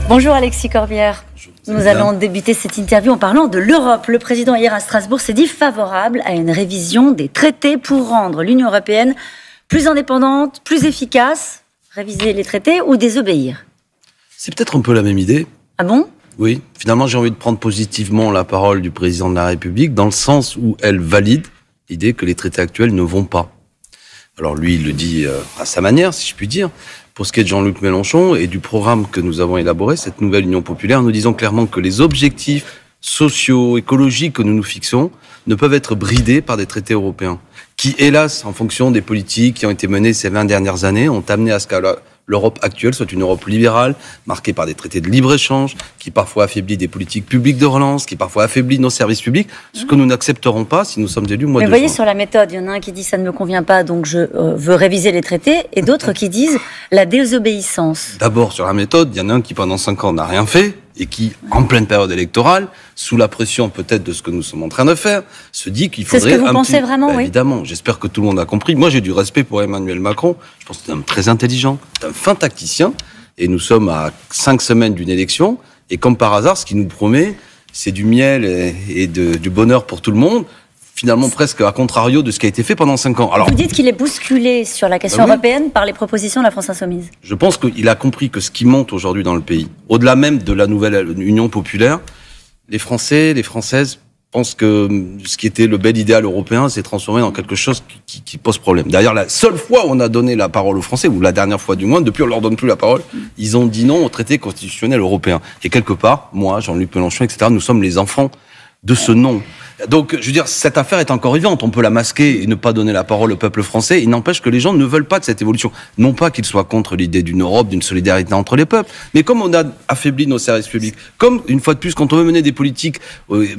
Bonjour Alexis Corbière. Nous allons débuter cette interview en parlant de l'Europe. Le président hier à Strasbourg s'est dit favorable à une révision des traités pour rendre l'Union européenne plus indépendante, plus efficace. Réviser les traités ou désobéir? C'est peut-être un peu la même idée. Ah bon? Oui, finalement j'ai envie de prendre positivement la parole du président de la République dans le sens où elle valide l'idée que les traités actuels ne vont pas. Alors lui, il le dit à sa manière, si je puis dire. Pour ce qui est de Jean-Luc Mélenchon et du programme que nous avons élaboré, cette nouvelle Union populaire, nous disons clairement que les objectifs sociaux, écologiques que nous nous fixons ne peuvent être bridés par des traités européens qui, hélas, en fonction des politiques qui ont été menées ces 20 dernières années, ont amené à ce que l'Europe actuelle soit une Europe libérale, marquée par des traités de libre-échange, qui parfois affaiblit des politiques publiques de relance, qui parfois affaiblit nos services publics, ce que nous n'accepterons pas si nous sommes élus au mois de juin. Mais vous voyez, sur la méthode, il y en a un qui dit ça ne me convient pas, donc je veux réviser les traités, et d'autres qui disent la désobéissance. D'abord, sur la méthode, il y en a un qui pendant 5 ans n'a rien fait, et qui, en pleine période électorale, sous la pression peut-être de ce que nous sommes en train de faire, se dit qu'il faudrait... C'est ce que vous pensez vraiment, oui? Évidemment, j'espère que tout le monde a compris. Moi, j'ai du respect pour Emmanuel Macron. Je pense que c'est un homme très intelligent, un fin tacticien, et nous sommes à 5 semaines d'une élection, et comme par hasard, ce qu'il nous promet, c'est du miel et du bonheur pour tout le monde, finalement presque à contrario de ce qui a été fait pendant 5 ans. Alors, vous dites qu'il est bousculé sur la question européenne par les propositions de la France Insoumise. Je pense qu'il a compris que ce qui monte aujourd'hui dans le pays, au-delà même de la nouvelle Union populaire, les Français, les Françaises pensent que ce qui était le bel idéal européen s'est transformé dans quelque chose qui pose problème. D'ailleurs, la seule fois où on a donné la parole aux Français, ou la dernière fois du moins, depuis on leur donne plus la parole, ils ont dit non au traité constitutionnel européen. Et quelque part, moi, Jean-Luc Mélenchon, etc., nous sommes les enfants de ce non. Donc, je veux dire, cette affaire est encore vivante. On peut la masquer et ne pas donner la parole au peuple français. Il n'empêche que les gens ne veulent pas de cette évolution. Non pas qu'ils soient contre l'idée d'une Europe, d'une solidarité entre les peuples, mais comme on a affaibli nos services publics, comme, une fois de plus, quand on veut mener des politiques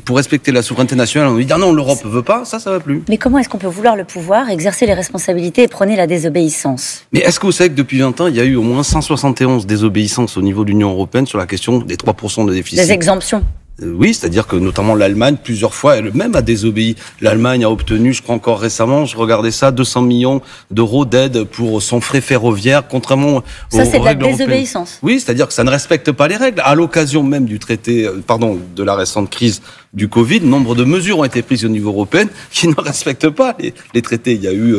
pour respecter la souveraineté nationale, on dit « Ah non, l'Europe ne veut pas », ça va plus. Mais comment est-ce qu'on peut vouloir le pouvoir, exercer les responsabilités et prôner la désobéissance? Mais est-ce que vous savez que depuis 20 ans, il y a eu au moins 171 désobéissances au niveau de l'Union européenne sur la question des 3% de déficit? Des exemptions? Oui, c'est-à-dire que notamment l'Allemagne, plusieurs fois, elle-même a désobéi. L'Allemagne a obtenu, je crois encore récemment, je regardais ça, 200 millions d'euros d'aide pour son frais ferroviaire, contrairement aux règles européennes. Ça, c'est de la désobéissance. Oui, c'est-à-dire que ça ne respecte pas les règles. À l'occasion même du traité, de la récente crise du Covid, nombre de mesures ont été prises au niveau européen qui ne respectent pas les traités. Il y a eu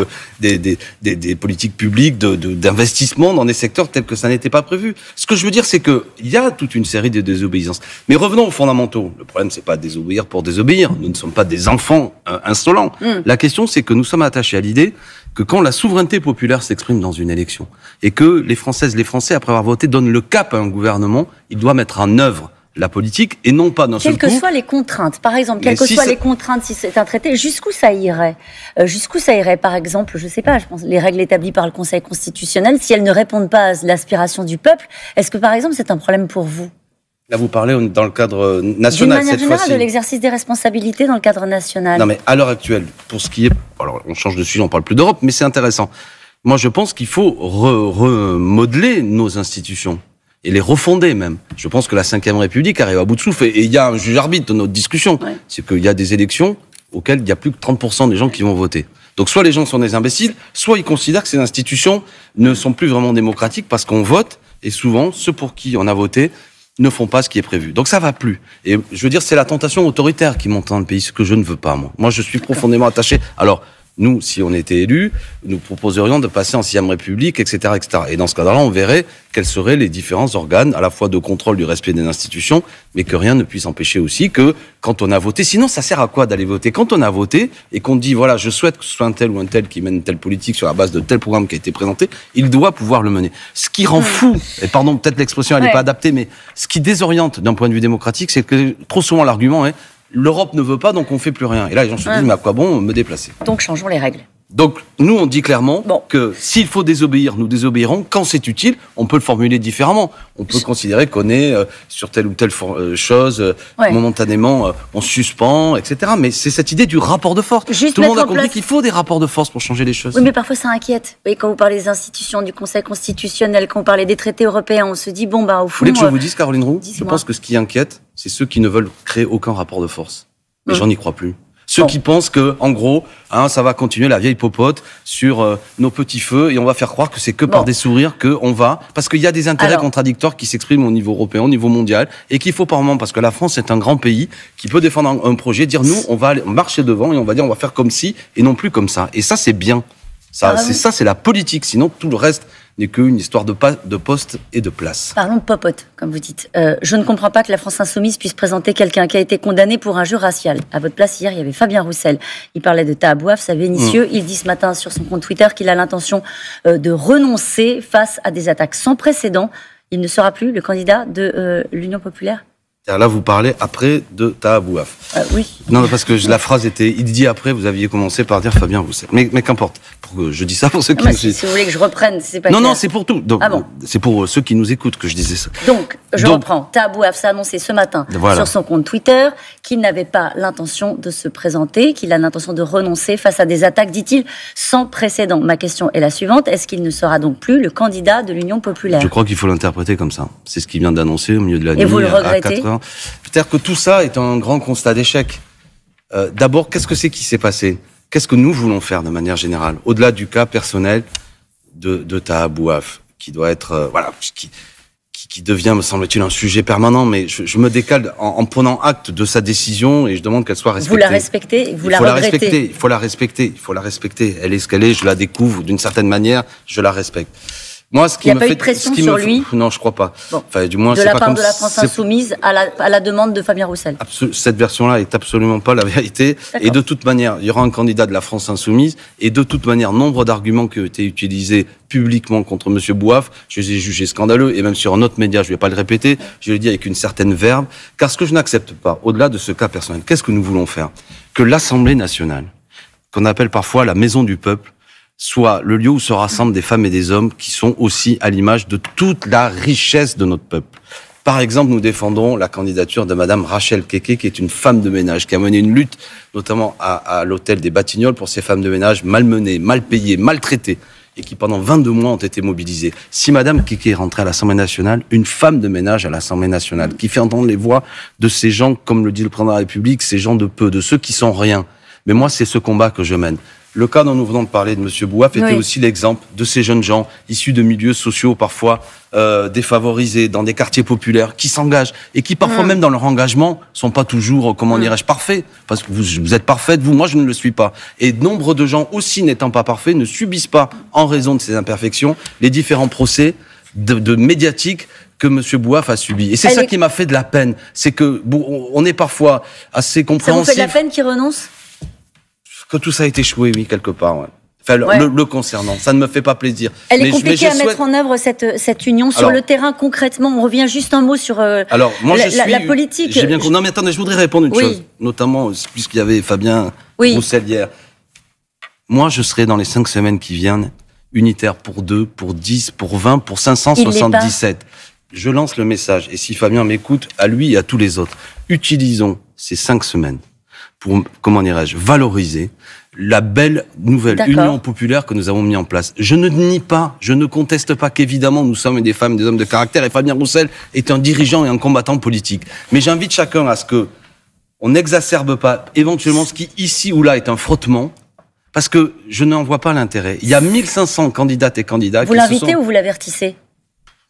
des politiques publiques d'investissement dans des secteurs tels que ça n'était pas prévu. Ce que je veux dire, c'est que il y a toute une série de désobéissances. Mais revenons aux fondamentaux. Le problème, c'est pas désobéir pour désobéir. Nous ne sommes pas des enfants insolents. La question, c'est que nous sommes attachés à l'idée que quand la souveraineté populaire s'exprime dans une élection et que les Françaises, les Français, après avoir voté, donnent le cap à un gouvernement, il doit mettre en œuvre la politique et non pas d'un seul coup. Quelles que soient les contraintes, par exemple, quelles que soient les contraintes, si c'est un traité, jusqu'où ça irait? Jusqu'où ça irait, par exemple, je sais pas, je pense, les règles établies par le Conseil constitutionnel, si elles ne répondent pas à l'aspiration du peuple, est-ce que, par exemple, c'est un problème pour vous? Là, vous parlez dans le cadre national, cette fois-ci. D'une manière générale, de l'exercice des responsabilités dans le cadre national. Non, mais à l'heure actuelle, pour ce qui est... Alors, on change de sujet, on parle plus d'Europe, mais c'est intéressant. Moi, je pense qu'il faut remodeler nos institutions. Et les refonder, même. Je pense que la Ve République arrive à bout de souffle. Et il y a un juge arbitre de notre discussion. Ouais. C'est qu'il y a des élections auxquelles il y a plus que 30% des gens qui vont voter. Donc, soit les gens sont des imbéciles, soit ils considèrent que ces institutions ne sont plus vraiment démocratiques parce qu'on vote, et souvent, ceux pour qui on a voté ne font pas ce qui est prévu. Donc ça va plus. Et je veux dire, c'est la tentation autoritaire qui monte dans le pays, ce que je ne veux pas, moi. Moi, je suis profondément attaché. Alors, nous, si on était élus, nous proposerions de passer en 6e République, etc., etc. Et dans ce cas-là, on verrait quels seraient les différents organes, à la fois de contrôle du respect des institutions, mais que rien ne puisse empêcher aussi que, quand on a voté, sinon ça sert à quoi d'aller voter? Quand on a voté, et qu'on dit, voilà, je souhaite que ce soit un tel ou un tel qui mène une telle politique sur la base de tel programme qui a été présenté, il doit pouvoir le mener. Ce qui rend fou, et pardon, peut-être l'expression, elle n'est pas adaptée, mais ce qui désoriente d'un point de vue démocratique, c'est que trop souvent l'argument est, l'Europe ne veut pas, donc on fait plus rien. Et là, les gens se disent, mais à quoi bon me déplacer? Donc, changeons les règles. Donc, nous, on dit clairement que s'il faut désobéir, nous désobéirons. Quand c'est utile, on peut le formuler différemment. On peut considérer qu'on est sur telle ou telle chose, momentanément, on suspend, etc. Mais c'est cette idée du rapport de force. Tout le monde a compris qu'il faut des rapports de force pour changer les choses. Oui, mais parfois ça inquiète. Vous voyez, quand vous parlez des institutions, du Conseil constitutionnel, quand vous parlez des traités européens, on se dit, bon, bah, au fond... Vous voulez que je vous dise, Caroline Roux? Je pense que ce qui inquiète, c'est ceux qui ne veulent créer aucun rapport de force. Mais j'en y crois plus. Ceux qui pensent que, en gros, ça va continuer la vieille popote sur nos petits feux et on va faire croire que c'est que par des sourires que on va, parce qu'il y a des intérêts contradictoires qui s'expriment au niveau européen, au niveau mondial, et qu'il faut par moment, parce que la France est un grand pays qui peut défendre un projet, dire nous, on va aller marcher devant et on va dire on va faire comme ci et non plus comme ça. Et ça, c'est bien. C'est la politique. Sinon, tout le reste n'est qu'une histoire de poste et de place. Parlons de popote, comme vous dites. Je ne comprends pas que la France Insoumise puisse présenter quelqu'un qui a été condamné pour injure raciale. À votre place, hier, il y avait Fabien Roussel. Il parlait de Tahabouaf, ça vénitieux. Il dit ce matin sur son compte Twitter qu'il a l'intention de renoncer face à des attaques sans précédent. Il ne sera plus le candidat de l'Union populaire. Là, vous parlez après de Tahabouaf. Oui. Non, parce que la phrase était, il dit après, vous aviez commencé par dire Fabien Roussel. Mais qu'importe. Je dis ça pour ceux qui nous écoutent. Si vous voulez que je reprenne, c'est pas Non, clair. non, c'est pour tout. Donc, c'est pour ceux qui nous écoutent que je disais ça. Donc, je reprends. Tahabouaf s'est annoncé ce matin sur son compte Twitter qu'il n'avait pas l'intention de se présenter, qu'il a l'intention de renoncer face à des attaques, dit-il, sans précédent. Ma question est la suivante. Est-ce qu'il ne sera donc plus le candidat de l'Union populaire ? Je crois qu'il faut l'interpréter comme ça. C'est ce qu'il vient d'annoncer au milieu de la nuit. Et vous le regrettez ? À 4 heures. C'est-à-dire que tout ça est un grand constat d'échec. D'abord, qu'est-ce que c'est qui s'est passé ? Qu'est-ce que nous voulons faire de manière générale ? Au-delà du cas personnel de Tahabouaf, qui doit être, qui devient, me semble-t-il, un sujet permanent, mais je me décale en prenant acte de sa décision et je demande qu'elle soit respectée. Vous la respectez ? Vous la regrettez ? Il faut la respecter. Elle est ce qu'elle est, je la découvre d'une certaine manière, je la respecte. Moi, il n'y a pas eu de pression sur lui ? Non, je crois pas. Bon. Enfin, du moins, de la part de la France Insoumise à la demande de Fabien Roussel. Cette version-là est absolument pas la vérité. D'accord. Et de toute manière, il y aura un candidat de la France Insoumise. Et de toute manière, nombre d'arguments qui ont été utilisés publiquement contre M. Bouaf, je les ai jugés scandaleux. Et même sur un autre média, je ne vais pas le répéter, je l'ai dit avec une certaine verve. Car ce que je n'accepte pas, au-delà de ce cas personnel, qu'est-ce que nous voulons faire ? Que l'Assemblée nationale, qu'on appelle parfois la maison du peuple, soit le lieu où se rassemblent des femmes et des hommes qui sont aussi à l'image de toute la richesse de notre peuple. Par exemple, nous défendons la candidature de Madame Rachel Keke, qui est une femme de ménage, qui a mené une lutte, notamment à l'hôtel des Batignolles, pour ces femmes de ménage malmenées, mal payées, maltraitées, et qui pendant 22 mois ont été mobilisées. Si Madame Keke est rentrée à l'Assemblée nationale, une femme de ménage à l'Assemblée nationale, qui fait entendre les voix de ces gens, comme le dit le président de la République, ces gens de peu, de ceux qui sont rien. Mais moi, c'est ce combat que je mène. Le cas dont nous venons de parler de M. Bouaf était aussi l'exemple de ces jeunes gens issus de milieux sociaux parfois défavorisés, dans des quartiers populaires, qui s'engagent et qui parfois même dans leur engagement sont pas toujours, comment dirais-je, parfaits. Parce que vous êtes parfaite, vous, moi je ne le suis pas. Et nombre de gens aussi n'étant pas parfaits ne subissent pas, en raison de ces imperfections, les différents procès de médiatiques que M. Bouaf a subi. Et c'est ça qui m'a fait de la peine. C'est que on est parfois assez compréhensif. Ça vous fait de la peine qu'il renonce ? Que tout ça ait échoué, oui, quelque part, ouais. Enfin, le concernant, ça ne me fait pas plaisir. Elle est compliquée à mettre en œuvre cette union sur le terrain concrètement. On revient juste un mot sur la politique. J'ai bien compris. Non, mais attendez, je voudrais répondre une chose, notamment puisqu'il y avait Fabien Roussel hier. Moi, je serai dans les 5 semaines qui viennent unitaire pour 2, pour 10, pour 20, pour 577. Je lance le message. Et si Fabien m'écoute, à lui et à tous les autres, utilisons ces 5 semaines pour, comment dirais-je, valoriser la belle nouvelle union populaire que nous avons mis en place. Je ne nie pas, je ne conteste pas qu'évidemment nous sommes des femmes, des hommes de caractère, et Fabien Roussel est un dirigeant et un combattant politique. Mais j'invite chacun à ce que on n'exacerbe pas éventuellement ce qui ici ou là est un frottement, parce que je n'en vois pas l'intérêt. Il y a 1500 candidates et candidats. Vous l'invitez ou vous l'avertissez ?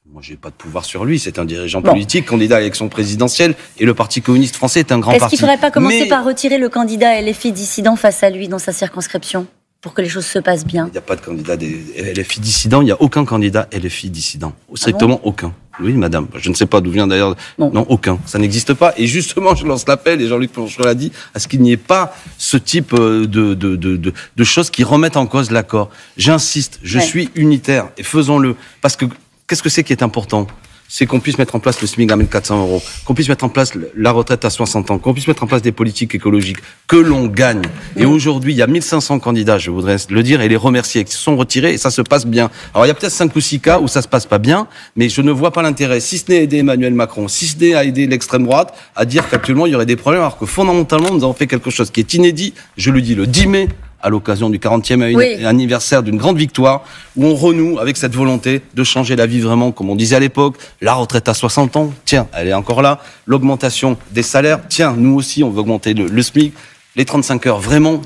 Moi, j'ai pas de pouvoir sur lui. C'est un dirigeant politique, candidat à l'élection présidentielle, et le Parti communiste français est un grand parti. Est-ce qu'il ne faudrait pas commencer par retirer le candidat LFI dissident face à lui dans sa circonscription pour que les choses se passent bien ? Il n'y a pas de candidat LFI dissident. Il n'y a aucun candidat LFI dissident. Strictement aucun. Oui, madame. Je ne sais pas d'où vient d'ailleurs. Non, aucun. Ça n'existe pas. Et justement, je lance l'appel, et Jean-Luc Mélenchon l'a dit, à ce qu'il n'y ait pas ce type de choses qui remettent en cause l'accord. J'insiste. Je suis unitaire. Et faisons-le. Parce que qu'est-ce que c'est qui est important ? C'est qu'on puisse mettre en place le SMIC à 1400 €, qu'on puisse mettre en place la retraite à 60 ans, qu'on puisse mettre en place des politiques écologiques, que l'on gagne. Et aujourd'hui, il y a 1500 candidats, je voudrais le dire, et les remercier, qui se sont retirés, et ça se passe bien. Alors, il y a peut-être 5 ou 6 cas où ça se passe pas bien, mais je ne vois pas l'intérêt, si ce n'est aider Emmanuel Macron, si ce n'est à aider l'extrême droite, à dire qu'actuellement, il y aurait des problèmes, alors que fondamentalement, nous avons fait quelque chose qui est inédit, je le dis, le 10 mai, à l'occasion du 40e anniversaire d'une grande victoire, où on renoue avec cette volonté de changer la vie vraiment, comme on disait à l'époque, la retraite à 60 ans, tiens, elle est encore là, l'augmentation des salaires, tiens, nous aussi, on veut augmenter le SMIC, les 35 heures vraiment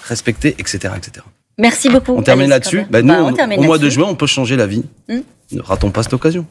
respectées, etc., etc. Merci beaucoup. On termine là-dessus. Nous, au mois de là-dessus. juin, on peut changer la vie. Ne ratons pas cette occasion.